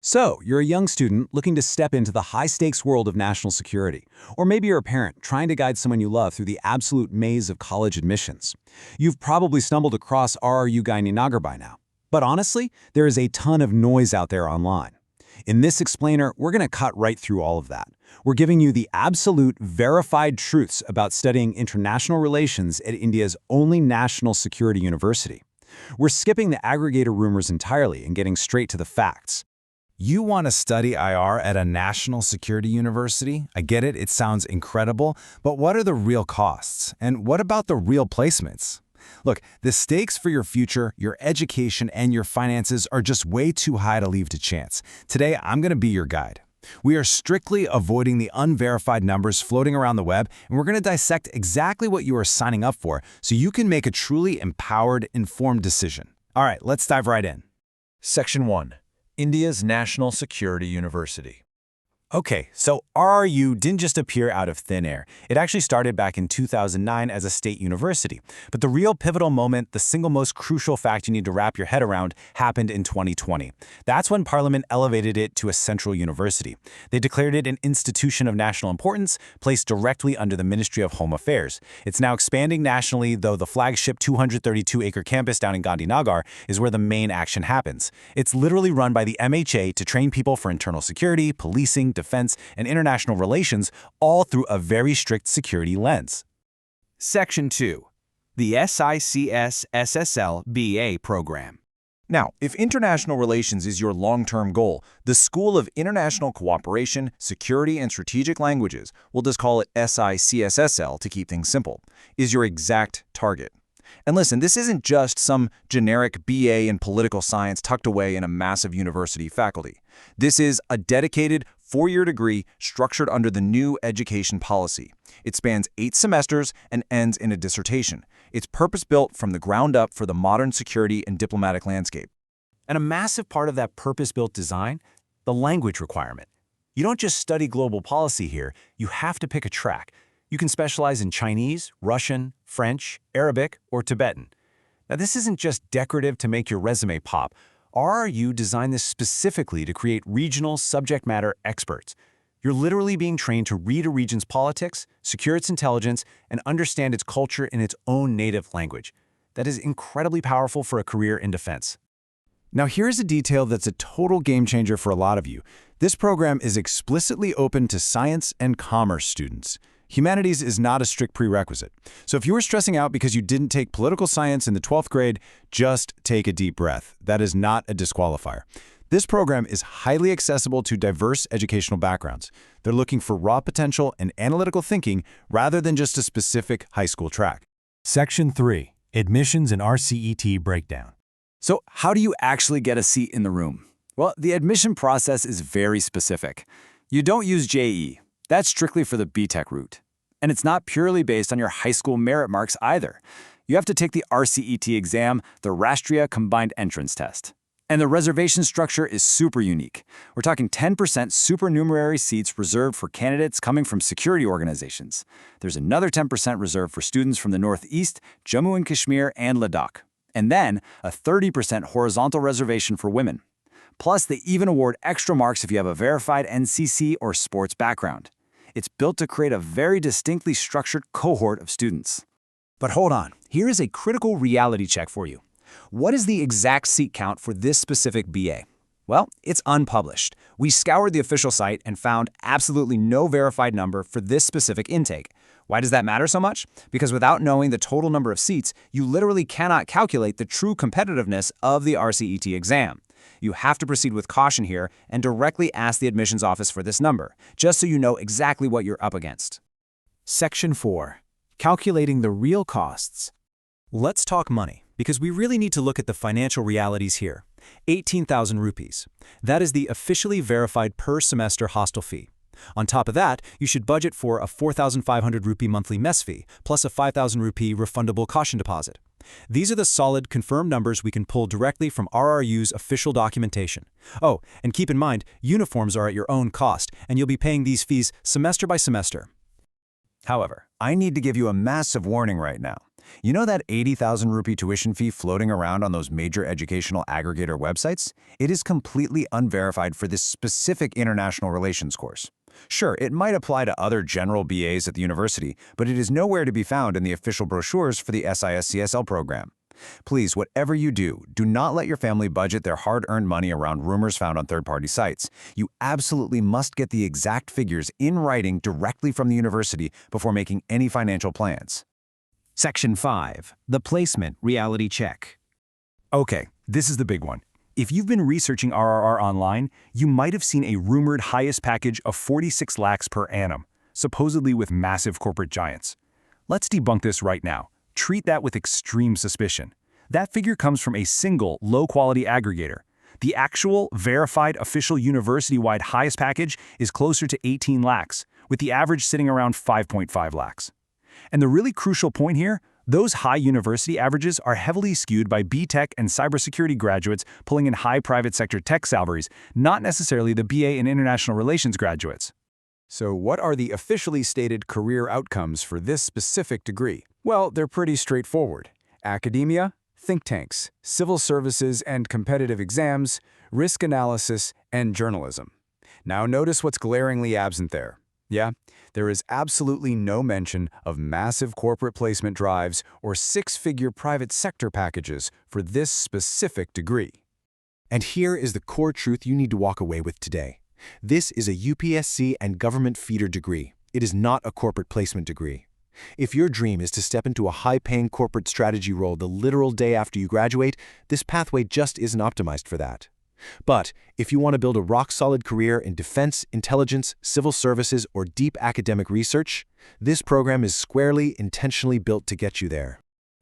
So, you're a young student looking to step into the high-stakes world of national security. Or maybe you're a parent trying to guide someone you love through the absolute maze of college admissions. You've probably stumbled across RRU Nagar by now. But honestly, there is a ton of noise out there online. In this explainer, we're going to cut right through all of that. We're giving you the absolute, verified truths about studying international relations at India's only national security university. We're skipping the aggregator rumors entirely and getting straight to the facts. You want to study IR at a national security university? I get it, it sounds incredible, but what are the real costs? And what about the real placements? Look, the stakes for your future, your education, and your finances are just way too high to leave to chance. Today, I'm going to be your guide. We are strictly avoiding the unverified numbers floating around the web, and we're going to dissect exactly what you are signing up for so you can make a truly empowered, informed decision. All right, let's dive right in. Section 1. India's National Security University. Okay, so RRU didn't just appear out of thin air. It actually started back in 2009 as a state university. But the real pivotal moment, the single most crucial fact you need to wrap your head around, happened in 2020. That's when Parliament elevated it to a central university. They declared it an institution of national importance, placed directly under the Ministry of Home Affairs. It's now expanding nationally, though the flagship 232-acre campus down in Gandhinagar is where the main action happens. It's literally run by the MHA to train people for internal security, policing, defense, and international relations, all through a very strict security lens. Section 2. The SICS SSL BA program. Now, if international relations is your long-term goal, the School of International Cooperation, Security, and Strategic Languages, we'll just call it SICSSL to keep things simple, is your exact target. And listen, this isn't just some generic BA in political science tucked away in a massive university faculty. This is a dedicated four-year degree structured under the new education policy. It spans 8 semesters and ends in a dissertation. It's purpose-built from the ground up for the modern security and diplomatic landscape. And a massive part of that purpose-built design, the language requirement. You don't just study global policy here, you have to pick a track. You can specialize in Chinese, Russian, French, Arabic, or Tibetan. Now, this isn't just decorative to make your resume pop. RRU designed this specifically to create regional subject matter experts. You're literally being trained to read a region's politics, secure its intelligence, and understand its culture in its own native language. That is incredibly powerful for a career in defense. Now here's a detail that's a total game changer for a lot of you. This program is explicitly open to science and commerce students. Humanities is not a strict prerequisite. So if you were stressing out because you didn't take political science in the 12th grade, just take a deep breath. That is not a disqualifier. This program is highly accessible to diverse educational backgrounds. They're looking for raw potential and analytical thinking rather than just a specific high school track. Section 3. Admissions and RCET Breakdown. So how do you actually get a seat in the room? Well, the admission process is very specific. You don't use JE. That's strictly for the BTech route. And it's not purely based on your high school merit marks either. You have to take the RCET exam, the Rashtriya Combined Entrance Test. And the reservation structure is super unique. We're talking 10% supernumerary seats reserved for candidates coming from security organizations. There's another 10% reserved for students from the Northeast, Jammu and Kashmir, and Ladakh. And then a 30% horizontal reservation for women. Plus, they even award extra marks if you have a verified NCC or sports background. It's built to create a very distinctly structured cohort of students. But hold on, here is a critical reality check for you. What is the exact seat count for this specific BA? Well, it's unpublished. We scoured the official site and found absolutely no verified number for this specific intake. Why does that matter so much? Because without knowing the total number of seats, you literally cannot calculate the true competitiveness of the RCET exam. You have to proceed with caution here and directly ask the admissions office for this number, just so you know exactly what you're up against. Section 4. Calculating the real costs. Let's talk money, because we really need to look at the financial realities here. 18,000 rupees. That is the officially verified per semester hostel fee. On top of that, you should budget for a 4,500 rupee monthly mess fee, plus a 5,000 rupee refundable caution deposit. These are the solid, confirmed numbers we can pull directly from RRU's official documentation. Oh, and keep in mind, uniforms are at your own cost, and you'll be paying these fees semester by semester. However, I need to give you a massive warning right now. You know that 80,000 rupee tuition fee floating around on those major educational aggregator websites? It is completely unverified for this specific international relations course. Sure, it might apply to other general BAs at the university, but it is nowhere to be found in the official brochures for the SIS-CSL program. Please, whatever you do, do not let your family budget their hard-earned money around rumors found on third-party sites. You absolutely must get the exact figures in writing directly from the university before making any financial plans. Section 5. The Placement Reality Check. Okay, this is the big one. If you've been researching RRR online, you might have seen a rumored highest package of 46 lakhs per annum, supposedly with massive corporate giants. Let's debunk this right now. Treat that with extreme suspicion. That figure comes from a single, low-quality aggregator. The actual, verified, official university-wide highest package is closer to 18 lakhs, with the average sitting around 5.5 lakhs. And the really crucial point here, those high university averages are heavily skewed by B.Tech and cybersecurity graduates pulling in high private sector tech salaries, not necessarily the BA in international relations graduates. So what are the officially stated career outcomes for this specific degree? Well, they're pretty straightforward. Academia, think tanks, civil services and competitive exams, risk analysis, and journalism. Now notice what's glaringly absent there. Yeah, there is absolutely no mention of massive corporate placement drives or six-figure private sector packages for this specific degree. And here is the core truth you need to walk away with today. This is a UPSC and government feeder degree. It is not a corporate placement degree. If your dream is to step into a high-paying corporate strategy role the literal day after you graduate, this pathway just isn't optimized for that. But if you want to build a rock-solid career in defense, intelligence, civil services, or deep academic research, this program is squarely, intentionally built to get you there.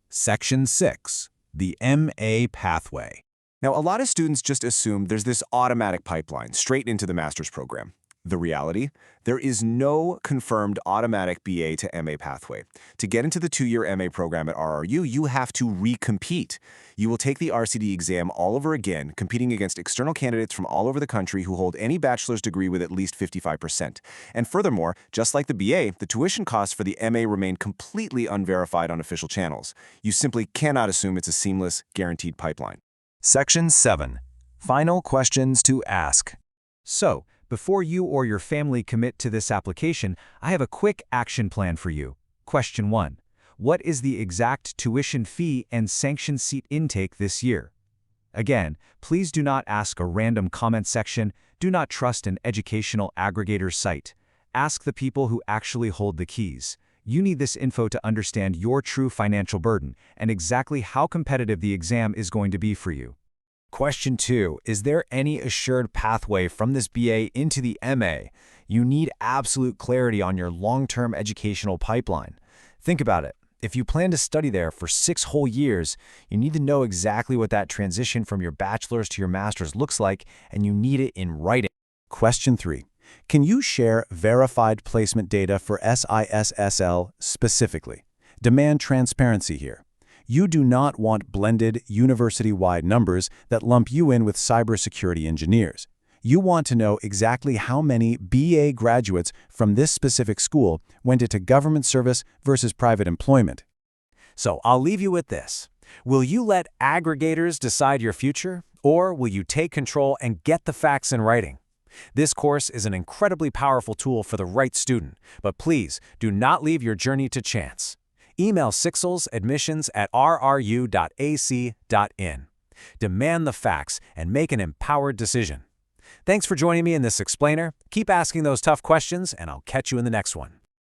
Section 6. The MA Pathway. Now, a lot of students just assume there's this automatic pipeline straight into the master's program. The reality? There is no confirmed automatic BA to MA pathway. To get into the 2-year MA program at RRU, you have to recompete. You will take the RCD exam all over again, competing against external candidates from all over the country who hold any bachelor's degree with at least 55%. And furthermore, just like the BA, the tuition costs for the MA remain completely unverified on official channels. You simply cannot assume it's a seamless, guaranteed pipeline. Section 7. Final questions to ask. So, before you or your family commit to this application, I have a quick action plan for you. Question 1. What is the exact tuition fee and sanctioned seat intake this year? Again, please do not ask a random comment section. Do not trust an educational aggregator site. Ask the people who actually hold the keys. You need this info to understand your true financial burden and exactly how competitive the exam is going to be for you. Question 2. Is there any assured pathway from this BA into the MA? You need absolute clarity on your long-term educational pipeline. Think about it. If you plan to study there for 6 whole years, you need to know exactly what that transition from your bachelor's to your master's looks like, and you need it in writing. Question 3. Can you share verified placement data for SISSL specifically? Demand transparency here. You do not want blended, university-wide numbers that lump you in with cybersecurity engineers. You want to know exactly how many BA graduates from this specific school went into government service versus private employment. So I'll leave you with this. Will you let aggregators decide your future, or will you take control and get the facts in writing? This course is an incredibly powerful tool for the right student, but please do not leave your journey to chance. Email sixelsadmissions@rru.ac.in. Demand the facts and make an empowered decision. Thanks for joining me in this explainer. Keep asking those tough questions, and I'll catch you in the next one.